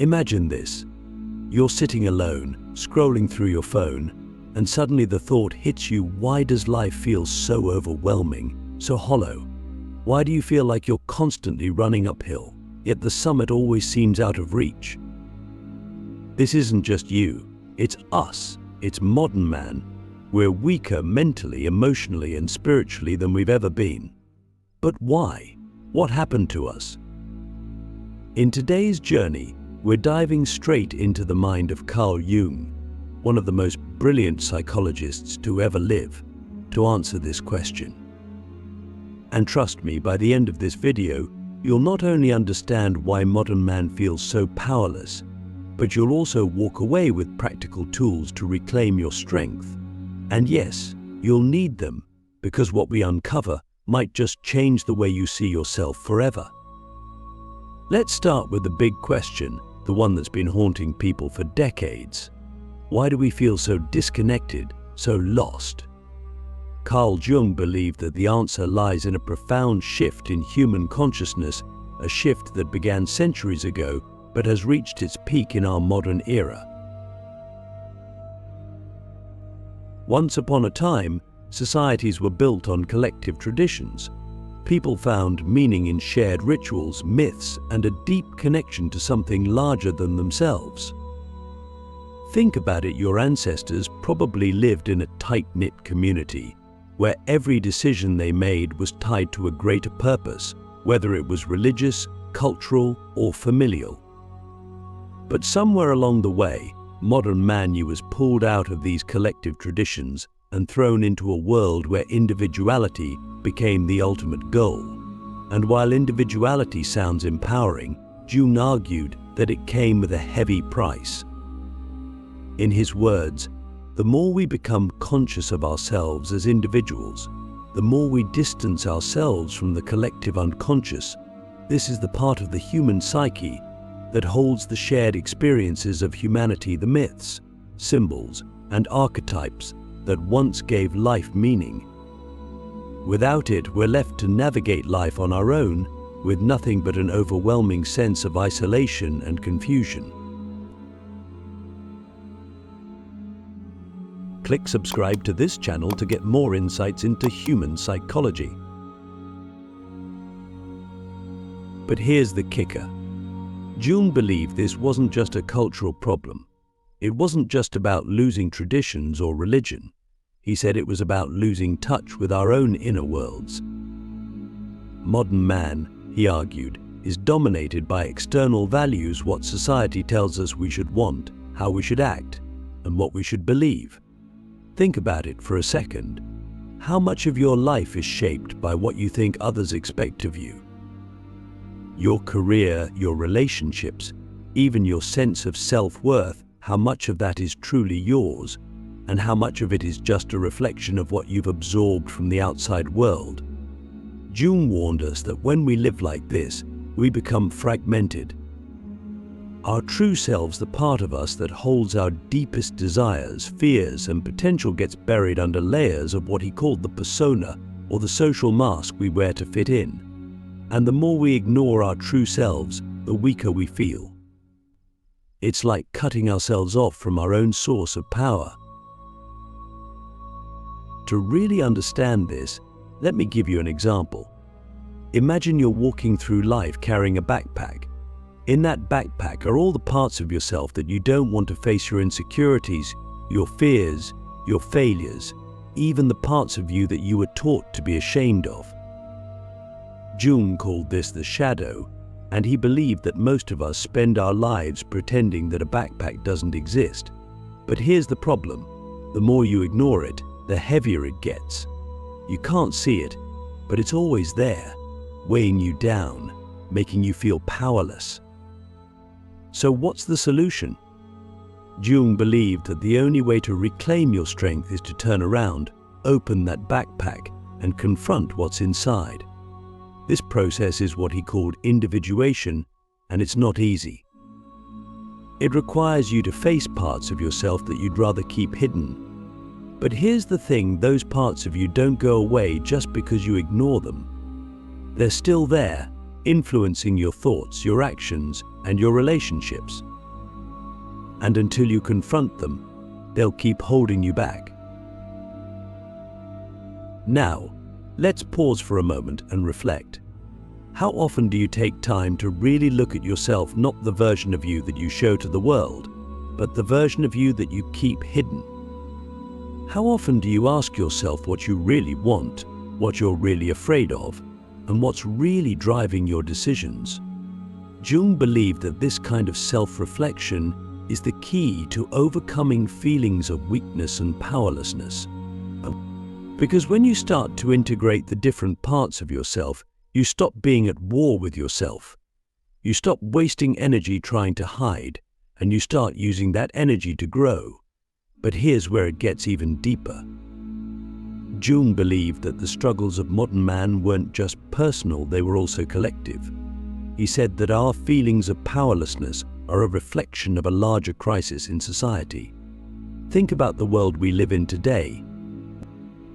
Imagine this. You're sitting alone, scrolling through your phone, and suddenly the thought hits you, why does life feel so overwhelming, so hollow? Why do you feel like you're constantly running uphill, yet the summit always seems out of reach? This isn't just you, it's us, it's modern man. We're weaker mentally, emotionally, and spiritually than we've ever been. But why? What happened to us? In today's journey, we're diving straight into the mind of Carl Jung, one of the most brilliant psychologists to ever live, to answer this question. And trust me, by the end of this video, you'll not only understand why modern man feels so powerless, but you'll also walk away with practical tools to reclaim your strength. And yes, you'll need them, because what we uncover might just change the way you see yourself forever. Let's start with the big question, the one that's been haunting people for decades. Why do we feel so disconnected, so lost? Carl Jung believed that the answer lies in a profound shift in human consciousness, a shift that began centuries ago but has reached its peak in our modern era. Once upon a time, societies were built on collective traditions. People found meaning in shared rituals, myths, and a deep connection to something larger than themselves. Think about it, your ancestors probably lived in a tight-knit community, where every decision they made was tied to a greater purpose, whether it was religious, cultural, or familial. But somewhere along the way, modern man was pulled out of these collective traditions and thrown into a world where individuality became the ultimate goal. And while individuality sounds empowering, Jung argued that it came with a heavy price. In his words, the more we become conscious of ourselves as individuals, the more we distance ourselves from the collective unconscious. This is the part of the human psyche that holds the shared experiences of humanity, the myths, symbols, and archetypes that once gave life meaning. Without it, we're left to navigate life on our own, with nothing but an overwhelming sense of isolation and confusion. Click subscribe to this channel to get more insights into human psychology. But here's the kicker. Jung believed this wasn't just a cultural problem. It wasn't just about losing traditions or religion. He said it was about losing touch with our own inner worlds. Modern man, he argued, is dominated by external values, what society tells us we should want, how we should act, and what we should believe. Think about it for a second. How much of your life is shaped by what you think others expect of you? Your career, your relationships, even your sense of self-worth, how much of that is truly yours, and how much of it is just a reflection of what you've absorbed from the outside world? Jung warned us that when we live like this, we become fragmented. Our true selves, the part of us that holds our deepest desires, fears, and potential, gets buried under layers of what he called the persona, or the social mask we wear to fit in. And the more we ignore our true selves, the weaker we feel. It's like cutting ourselves off from our own source of power. To really understand this, let me give you an example. Imagine you're walking through life carrying a backpack. In that backpack are all the parts of yourself that you don't want to face, your insecurities, your fears, your failures, even the parts of you that you were taught to be ashamed of. Jung called this the shadow, and he believed that most of us spend our lives pretending that a backpack doesn't exist. But here's the problem. The more you ignore it, the heavier it gets. You can't see it, but it's always there, weighing you down, making you feel powerless. So what's the solution? Jung believed that the only way to reclaim your strength is to turn around, open that backpack, and confront what's inside. This process is what he called individuation, and it's not easy. It requires you to face parts of yourself that you'd rather keep hidden. But here's the thing, those parts of you don't go away just because you ignore them. They're still there, influencing your thoughts, your actions, and your relationships. And until you confront them, they'll keep holding you back. Now, let's pause for a moment and reflect. How often do you take time to really look at yourself, not the version of you that you show to the world, but the version of you that you keep hidden? How often do you ask yourself what you really want, what you're really afraid of, and what's really driving your decisions? Jung believed that this kind of self-reflection is the key to overcoming feelings of weakness and powerlessness. Because when you start to integrate the different parts of yourself, you stop being at war with yourself. You stop wasting energy trying to hide, and you start using that energy to grow. But here's where it gets even deeper. Jung believed that the struggles of modern man weren't just personal, they were also collective. He said that our feelings of powerlessness are a reflection of a larger crisis in society. Think about the world we live in today.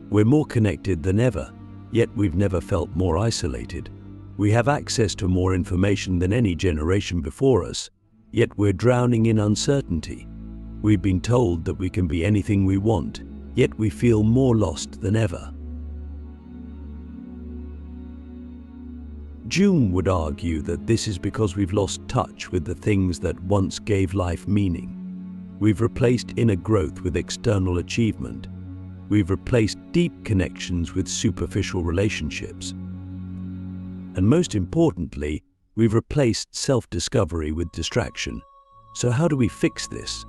We're more connected than ever, yet we've never felt more isolated. We have access to more information than any generation before us, yet we're drowning in uncertainty. We've been told that we can be anything we want, yet we feel more lost than ever. Jung would argue that this is because we've lost touch with the things that once gave life meaning. We've replaced inner growth with external achievement. We've replaced deep connections with superficial relationships. And most importantly, we've replaced self-discovery with distraction. So how do we fix this?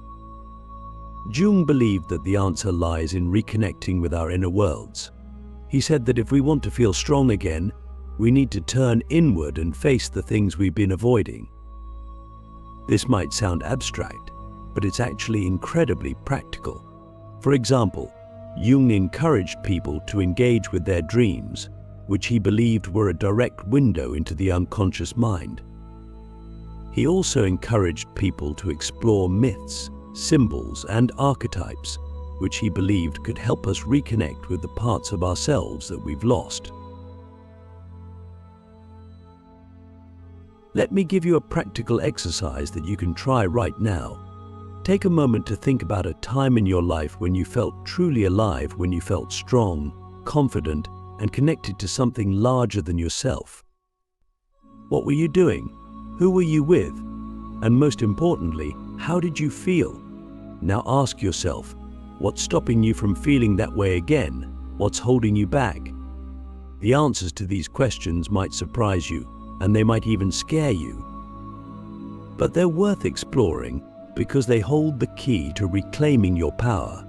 Jung believed that the answer lies in reconnecting with our inner worlds. He said that if we want to feel strong again, we need to turn inward and face the things we've been avoiding. This might sound abstract, but it's actually incredibly practical. For example, Jung encouraged people to engage with their dreams, which he believed were a direct window into the unconscious mind. He also encouraged people to explore myths, symbols, and archetypes, which he believed could help us reconnect with the parts of ourselves that we've lost. Let me give you a practical exercise that you can try right now. Take a moment to think about a time in your life when you felt truly alive, when you felt strong, confident, and connected to something larger than yourself. What were you doing? Who were you with? And most importantly, how did you feel? Now ask yourself, what's stopping you from feeling that way again? What's holding you back? The answers to these questions might surprise you, and they might even scare you. But they're worth exploring because they hold the key to reclaiming your power.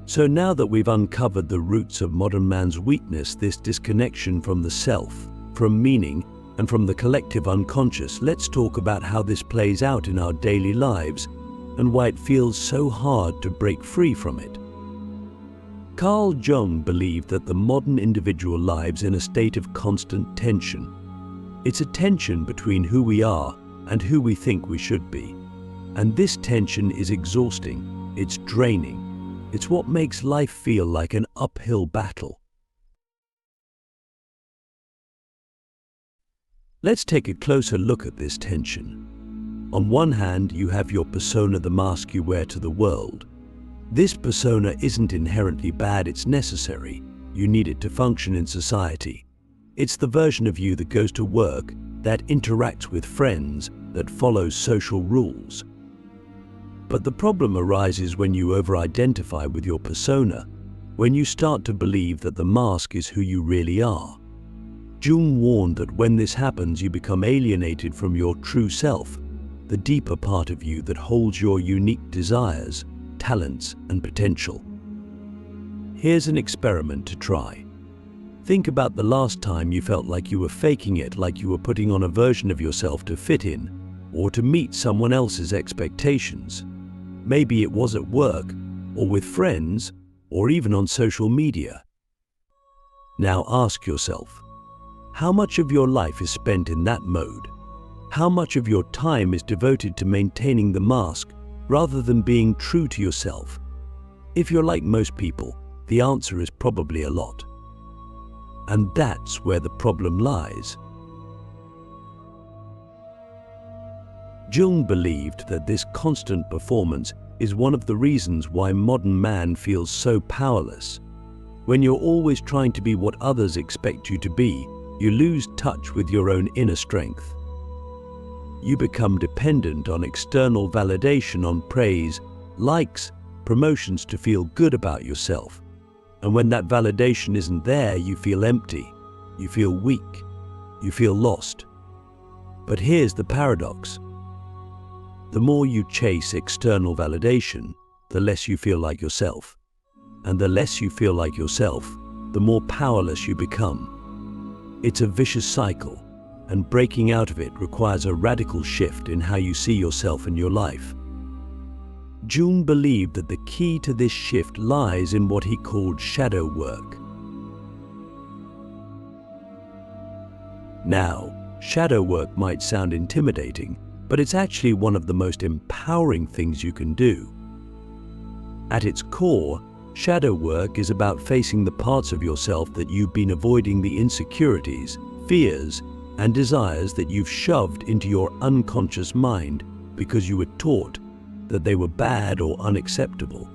So now that we've uncovered the roots of modern man's weakness, this disconnection from the self, from meaning, and from the collective unconscious, let's talk about how this plays out in our daily lives and why it feels so hard to break free from it. Carl Jung believed that the modern individual lives in a state of constant tension. It's a tension between who we are and who we think we should be. And this tension is exhausting, it's draining, it's what makes life feel like an uphill battle. Let's take a closer look at this tension. On one hand, you have your persona, the mask you wear to the world. This persona isn't inherently bad, it's necessary. You need it to function in society. It's the version of you that goes to work, that interacts with friends, that follows social rules. But the problem arises when you over-identify with your persona, when you start to believe that the mask is who you really are. Jung warned that when this happens, you become alienated from your true self, the deeper part of you that holds your unique desires, talents, and potential. Here's an experiment to try. Think about the last time you felt like you were faking it, like you were putting on a version of yourself to fit in, or to meet someone else's expectations. Maybe it was at work, or with friends, or even on social media. Now ask yourself, how much of your life is spent in that mode? How much of your time is devoted to maintaining the mask rather than being true to yourself? If you're like most people, the answer is probably a lot. And that's where the problem lies. Jung believed that this constant performance is one of the reasons why modern man feels so powerless. When you're always trying to be what others expect you to be, you lose touch with your own inner strength. You become dependent on external validation, on praise, likes, promotions to feel good about yourself. And when that validation isn't there, you feel empty, you feel weak, you feel lost. But here's the paradox. The more you chase external validation, the less you feel like yourself. And the less you feel like yourself, the more powerless you become. It's a vicious cycle, and breaking out of it requires a radical shift in how you see yourself and your life. Jung believed that the key to this shift lies in what he called shadow work. Now, shadow work might sound intimidating, but it's actually one of the most empowering things you can do. At its core, shadow work is about facing the parts of yourself that you've been avoiding, the insecurities, fears, and desires that you've shoved into your unconscious mind because you were taught that they were bad or unacceptable.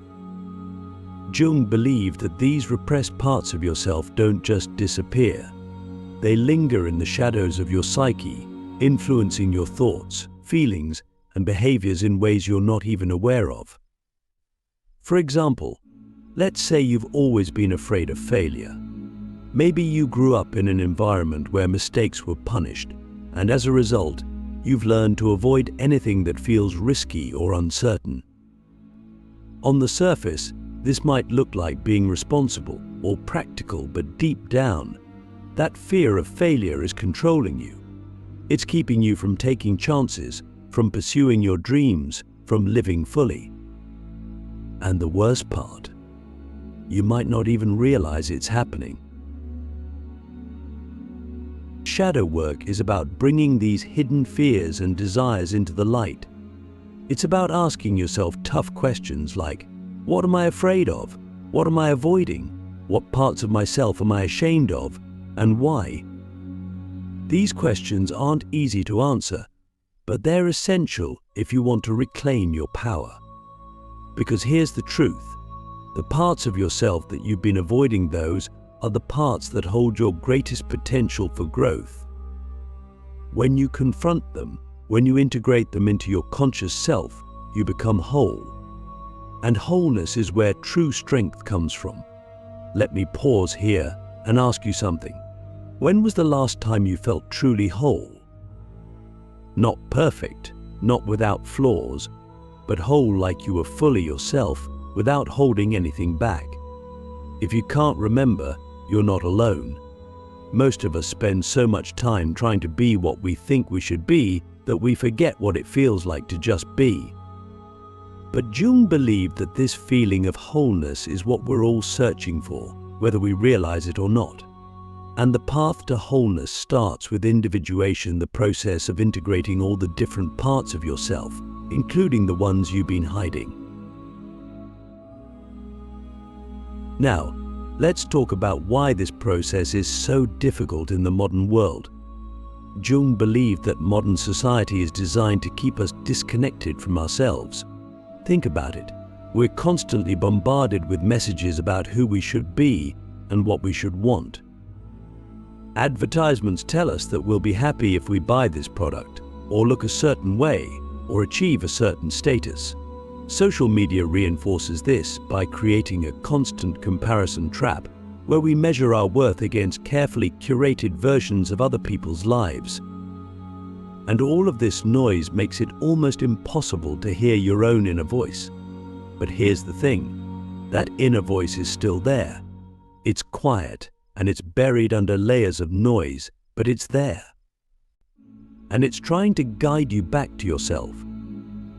Jung believed that these repressed parts of yourself don't just disappear. They linger in the shadows of your psyche, influencing your thoughts, feelings, and behaviors in ways you're not even aware of. For example, let's say you've always been afraid of failure. Maybe you grew up in an environment where mistakes were punished, and as a result, you've learned to avoid anything that feels risky or uncertain. On the surface, this might look like being responsible or practical, but deep down, that fear of failure is controlling you. It's keeping you from taking chances, from pursuing your dreams, from living fully. And the worst part, you might not even realize it's happening. Shadow work is about bringing these hidden fears and desires into the light. It's about asking yourself tough questions like, what am I afraid of? What am I avoiding? What parts of myself am I ashamed of? And why? These questions aren't easy to answer, but they're essential if you want to reclaim your power. Because here's the truth. The parts of yourself that you've been avoiding, those are the parts that hold your greatest potential for growth. When you confront them, when you integrate them into your conscious self, you become whole. And wholeness is where true strength comes from. Let me pause here and ask you something. When was the last time you felt truly whole? Not perfect, not without flaws, but whole like you were fully yourself without holding anything back. If you can't remember, you're not alone. Most of us spend so much time trying to be what we think we should be that we forget what it feels like to just be. But Jung believed that this feeling of wholeness is what we're all searching for, whether we realize it or not. And the path to wholeness starts with individuation, the process of integrating all the different parts of yourself, including the ones you've been hiding. Now, let's talk about why this process is so difficult in the modern world. Jung believed that modern society is designed to keep us disconnected from ourselves. Think about it. We're constantly bombarded with messages about who we should be and what we should want. Advertisements tell us that we'll be happy if we buy this product, or look a certain way, or achieve a certain status. Social media reinforces this by creating a constant comparison trap where we measure our worth against carefully curated versions of other people's lives. And all of this noise makes it almost impossible to hear your own inner voice. But here's the thing, that inner voice is still there. It's quiet, and it's buried under layers of noise, but it's there. And it's trying to guide you back to yourself.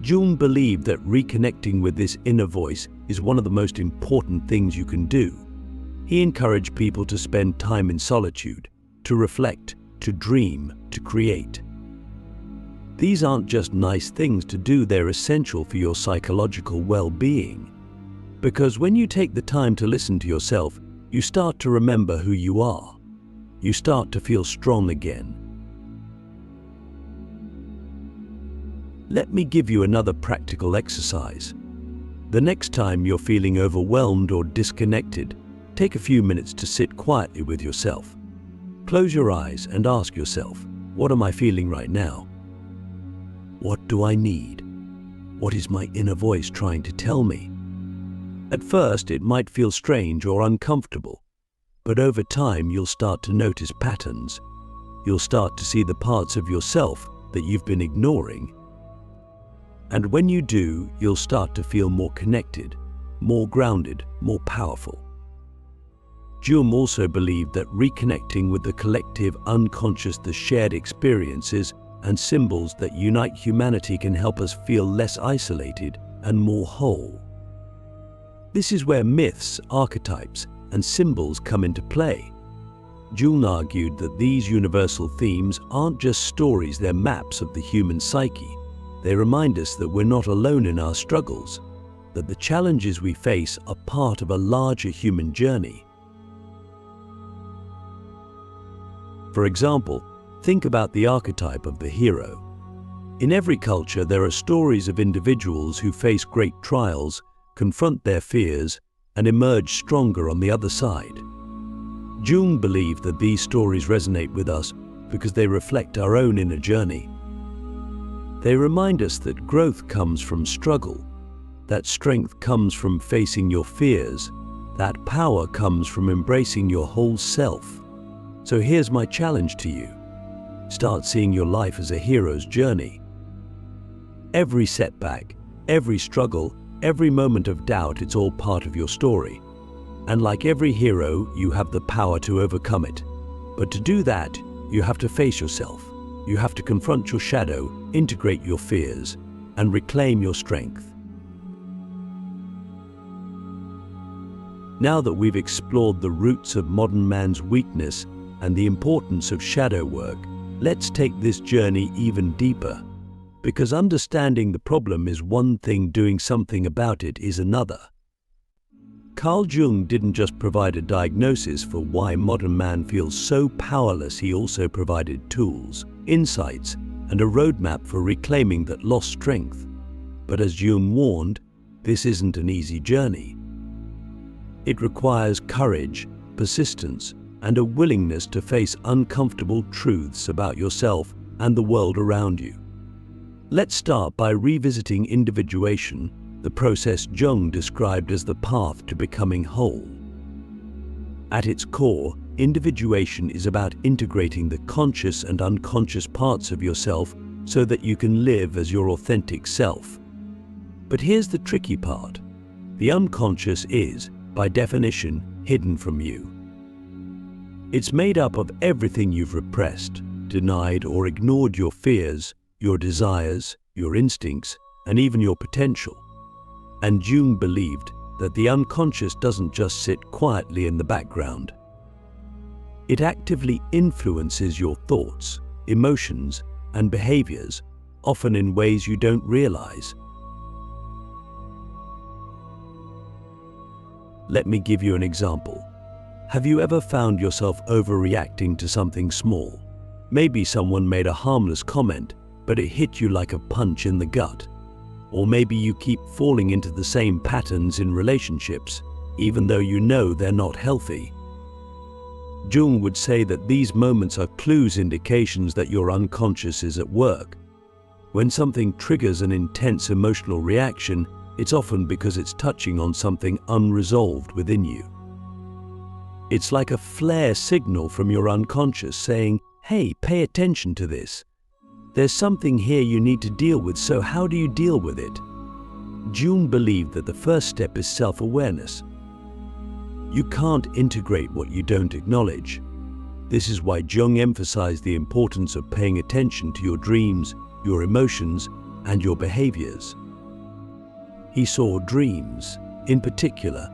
Jung believed that reconnecting with this inner voice is one of the most important things you can do. He encouraged people to spend time in solitude, to reflect, to dream, to create. These aren't just nice things to do, they're essential for your psychological well-being. Because when you take the time to listen to yourself, you start to remember who you are. You start to feel strong again. Let me give you another practical exercise. The next time you're feeling overwhelmed or disconnected, take a few minutes to sit quietly with yourself. Close your eyes and ask yourself, what am I feeling right now? What do I need? What is my inner voice trying to tell me? At first, it might feel strange or uncomfortable, but over time you'll start to notice patterns. You'll start to see the parts of yourself that you've been ignoring. And when you do, you'll start to feel more connected, more grounded, more powerful. Jung also believed that reconnecting with the collective unconscious, the shared experiences and symbols that unite humanity, can help us feel less isolated and more whole. This is where myths, archetypes, and symbols come into play. Jung argued that these universal themes aren't just stories, they're maps of the human psyche. They remind us that we're not alone in our struggles, that the challenges we face are part of a larger human journey. For example, think about the archetype of the hero. In every culture, there are stories of individuals who face great trials, confront their fears, and emerge stronger on the other side. Jung believed that these stories resonate with us because they reflect our own inner journey. They remind us that growth comes from struggle, that strength comes from facing your fears, that power comes from embracing your whole self. So here's my challenge to you. Start seeing your life as a hero's journey. Every setback, every struggle, every moment of doubt, it's all part of your story. And like every hero, you have the power to overcome it. But to do that, you have to face yourself. You have to confront your shadow, integrate your fears, and reclaim your strength. Now that we've explored the roots of modern man's weakness and the importance of shadow work, let's take this journey even deeper. Because understanding the problem is one thing, doing something about it is another. Carl Jung didn't just provide a diagnosis for why modern man feels so powerless, he also provided tools, insights, and a roadmap for reclaiming that lost strength. But as Jung warned, this isn't an easy journey. It requires courage, persistence, and a willingness to face uncomfortable truths about yourself and the world around you. Let's start by revisiting individuation, the process Jung described as the path to becoming whole. At its core, individuation is about integrating the conscious and unconscious parts of yourself so that you can live as your authentic self. But here's the tricky part. The unconscious is, by definition, hidden from you. It's made up of everything you've repressed, denied, or ignored: your fears, your desires, your instincts, and even your potential. And Jung believed that the unconscious doesn't just sit quietly in the background. It actively influences your thoughts, emotions, and behaviors, often in ways you don't realize. Let me give you an example. Have you ever found yourself overreacting to something small? Maybe someone made a harmless comment, but it hit you like a punch in the gut. Or maybe you keep falling into the same patterns in relationships, even though you know they're not healthy. Jung would say that these moments are clues, indications that your unconscious is at work. When something triggers an intense emotional reaction, it's often because it's touching on something unresolved within you. It's like a flare signal from your unconscious saying, "Hey, pay attention to this. There's something here you need to deal with, so how do you deal with it?" Jung believed that the first step is self-awareness. You can't integrate what you don't acknowledge. This is why Jung emphasized the importance of paying attention to your dreams, your emotions, and your behaviors. He saw dreams, in particular,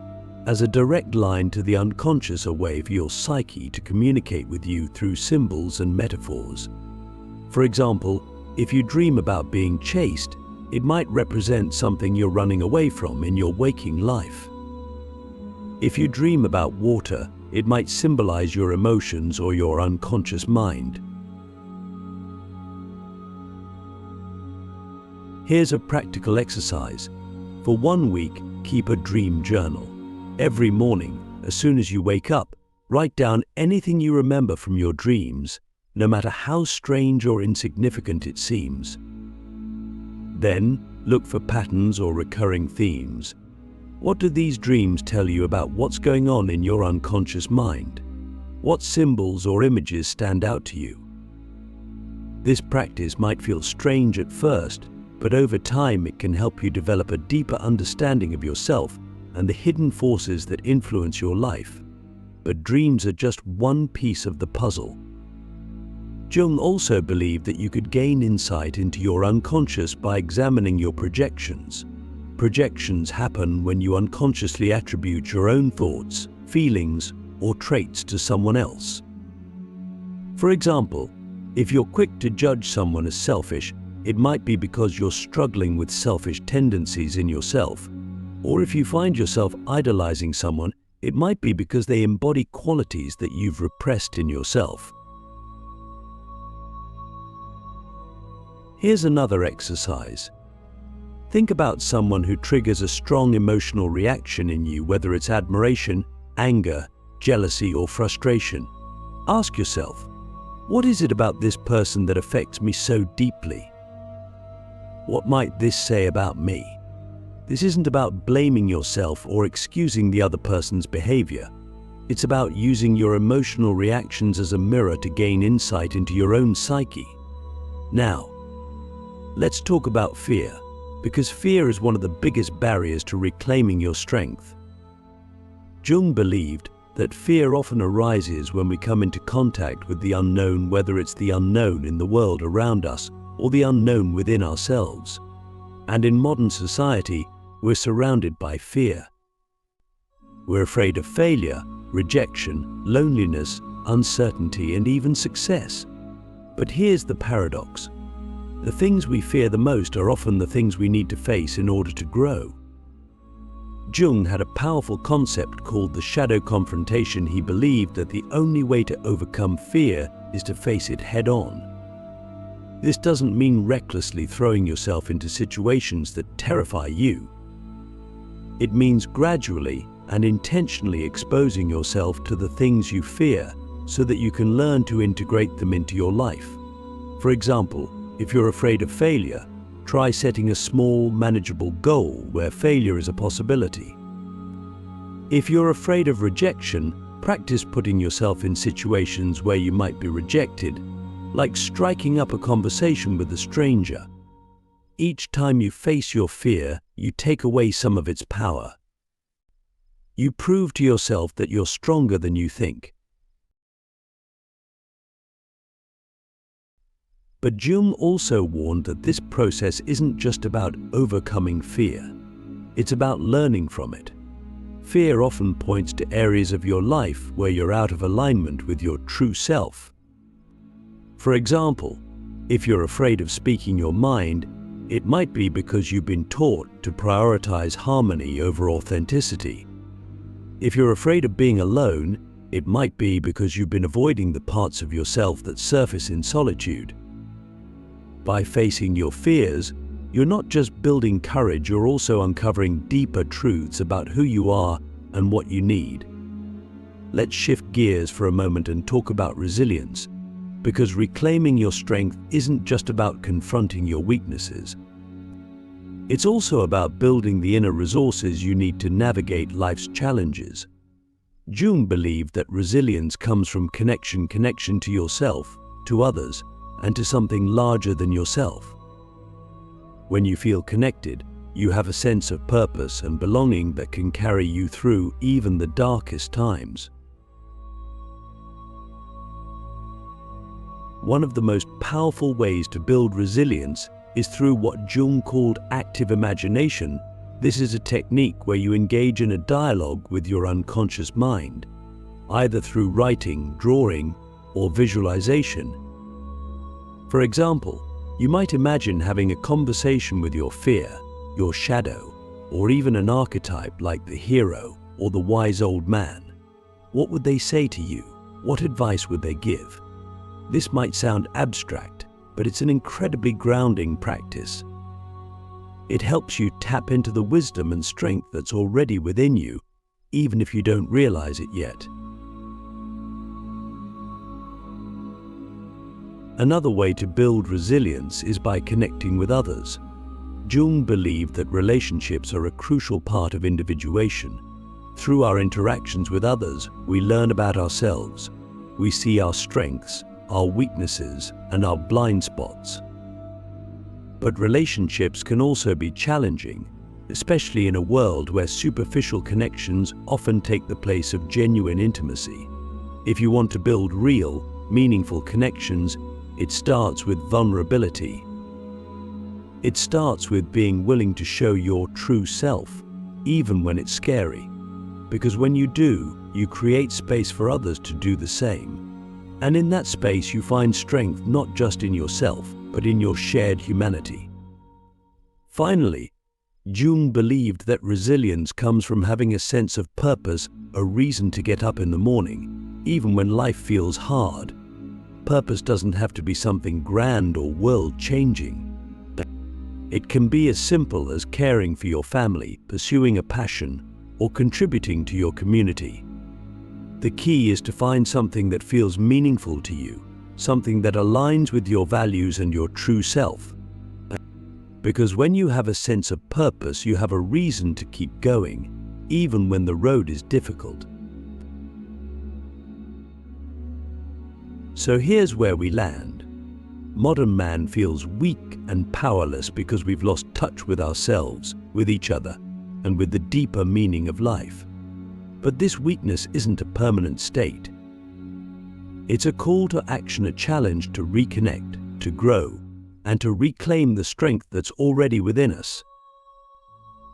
as a direct line to the unconscious, a way for your psyche to communicate with you through symbols and metaphors. For example, if you dream about being chased, it might represent something you're running away from in your waking life. If you dream about water, it might symbolize your emotions or your unconscious mind. Here's a practical exercise. For 1 week, keep a dream journal. Every morning, as soon as you wake up, write down anything you remember from your dreams, no matter how strange or insignificant it seems. Then, look for patterns or recurring themes. What do these dreams tell you about what's going on in your unconscious mind? What symbols or images stand out to you? This practice might feel strange at first, but over time it can help you develop a deeper understanding of yourself and the hidden forces that influence your life. But dreams are just one piece of the puzzle. Jung also believed that you could gain insight into your unconscious by examining your projections. Projections happen when you unconsciously attribute your own thoughts, feelings, or traits to someone else. For example, if you're quick to judge someone as selfish, it might be because you're struggling with selfish tendencies in yourself. Or if you find yourself idolizing someone, it might be because they embody qualities that you've repressed in yourself. Here's another exercise. Think about someone who triggers a strong emotional reaction in you, whether it's admiration, anger, jealousy, or frustration. Ask yourself, what is it about this person that affects me so deeply? What might this say about me? This isn't about blaming yourself or excusing the other person's behavior. It's about using your emotional reactions as a mirror to gain insight into your own psyche. Now, let's talk about fear, because fear is one of the biggest barriers to reclaiming your strength. Jung believed that fear often arises when we come into contact with the unknown, whether it's the unknown in the world around us or the unknown within ourselves. And in modern society, we're surrounded by fear. We're afraid of failure, rejection, loneliness, uncertainty, and even success. But here's the paradox. The things we fear the most are often the things we need to face in order to grow. Jung had a powerful concept called the shadow confrontation. He believed that the only way to overcome fear is to face it head-on. This doesn't mean recklessly throwing yourself into situations that terrify you. It means gradually and intentionally exposing yourself to the things you fear so that you can learn to integrate them into your life. For example, if you're afraid of failure, try setting a small, manageable goal where failure is a possibility. If you're afraid of rejection, practice putting yourself in situations where you might be rejected, like striking up a conversation with a stranger. Each time you face your fear, you take away some of its power. You prove to yourself that you're stronger than you think. But Jung also warned that this process isn't just about overcoming fear. It's about learning from it. Fear often points to areas of your life where you're out of alignment with your true self. For example, if you're afraid of speaking your mind, it might be because you've been taught to prioritize harmony over authenticity. If you're afraid of being alone, it might be because you've been avoiding the parts of yourself that surface in solitude. By facing your fears, you're not just building courage, you're also uncovering deeper truths about who you are and what you need. Let's shift gears for a moment and talk about resilience, because reclaiming your strength isn't just about confronting your weaknesses. It's also about building the inner resources you need to navigate life's challenges. Jung believed that resilience comes from connection to yourself, to others, and to something larger than yourself. When you feel connected, you have a sense of purpose and belonging that can carry you through even the darkest times. One of the most powerful ways to build resilience is through what Jung called active imagination. This is a technique where you engage in a dialogue with your unconscious mind, either through writing, drawing, or visualization. For example, you might imagine having a conversation with your fear, your shadow, or even an archetype like the hero or the wise old man. What would they say to you? What advice would they give? This might sound abstract, but it's an incredibly grounding practice. It helps you tap into the wisdom and strength that's already within you, even if you don't realize it yet. Another way to build resilience is by connecting with others. Jung believed that relationships are a crucial part of individuation. Through our interactions with others, we learn about ourselves. We see our strengths, our weaknesses, and our blind spots. But relationships can also be challenging, especially in a world where superficial connections often take the place of genuine intimacy. If you want to build real, meaningful connections, it starts with vulnerability. It starts with being willing to show your true self, even when it's scary. Because when you do, you create space for others to do the same. And in that space, you find strength not just in yourself, but in your shared humanity. Finally, Jung believed that resilience comes from having a sense of purpose, a reason to get up in the morning, even when life feels hard. Purpose doesn't have to be something grand or world-changing. It can be as simple as caring for your family, pursuing a passion, or contributing to your community. The key is to find something that feels meaningful to you, something that aligns with your values and your true self. Because when you have a sense of purpose, you have a reason to keep going, even when the road is difficult. So here's where we land. Modern man feels weak and powerless because we've lost touch with ourselves, with each other, and with the deeper meaning of life. But this weakness isn't a permanent state. It's a call to action, a challenge to reconnect, to grow, and to reclaim the strength that's already within us.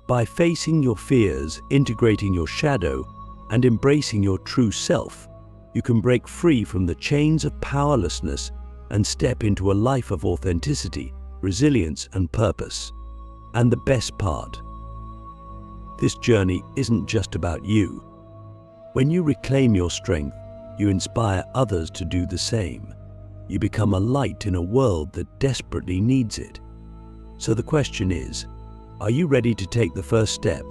By facing your fears, integrating your shadow, and embracing your true self, you can break free from the chains of powerlessness and step into a life of authenticity, resilience, and purpose. And the best part, this journey isn't just about you. When you reclaim your strength, you inspire others to do the same. You become a light in a world that desperately needs it. So the question is, are you ready to take the first step,